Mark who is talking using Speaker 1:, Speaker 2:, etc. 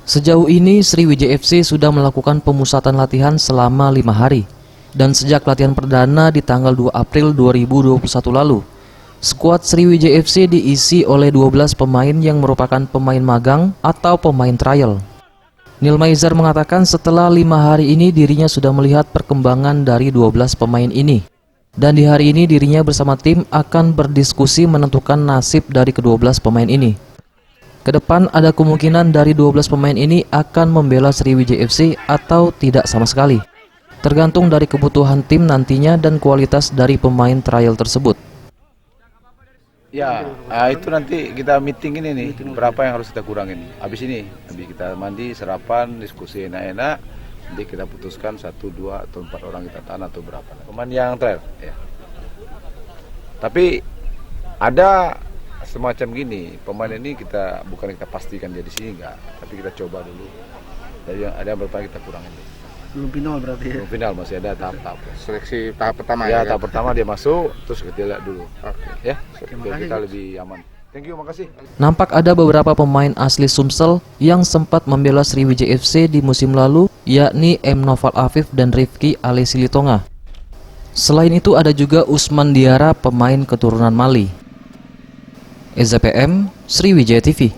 Speaker 1: Sejauh ini Sriwijaya FC sudah melakukan pemusatan latihan selama 5 hari. Dan sejak latihan perdana di tanggal 2 April 2021 lalu, skuad Sriwijaya FC diisi oleh 12 pemain yang merupakan pemain magang atau pemain trial. Neil Maizar mengatakan setelah 5 hari ini dirinya sudah melihat perkembangan dari 12 pemain ini. Dan di hari ini dirinya bersama tim akan berdiskusi menentukan nasib dari ke-12 pemain ini. Kedepan ada kemungkinan dari 12 pemain ini akan membela Sriwijaya FC atau tidak sama sekali. Tergantung dari kebutuhan tim nantinya dan kualitas dari pemain trial tersebut.
Speaker 2: Ya, itu nanti kita meeting ini nih, berapa yang harus kita kurangin. Habis kita mandi, sarapan, diskusi enak-enak, nanti kita putuskan 1, 2, atau 4 orang kita tahan atau berapa. Pemain yang trial, ya. Tapi ada semacam gini, pemain ini bukan kita pastikan dia di sini enggak, tapi kita coba dulu. Jadi ada yang berapa kita kurangin.
Speaker 3: Belum final berarti ya?
Speaker 2: Belum final, masih ada tahap-tahap.
Speaker 4: Seleksi tahap pertama
Speaker 2: ya? Tahap pertama dia masuk, terus kita lihat dulu.
Speaker 4: Oke.
Speaker 2: Ya, biar kita lebih aman. Thank you, makasih.
Speaker 1: Nampak ada beberapa pemain asli Sumsel yang sempat membela Sriwijaya FC di musim lalu, yakni M. Noval Afif dan Rifki Alesilitonga. Selain itu ada juga Usman Diara, pemain keturunan Mali. EZPM, Sriwijaya TV.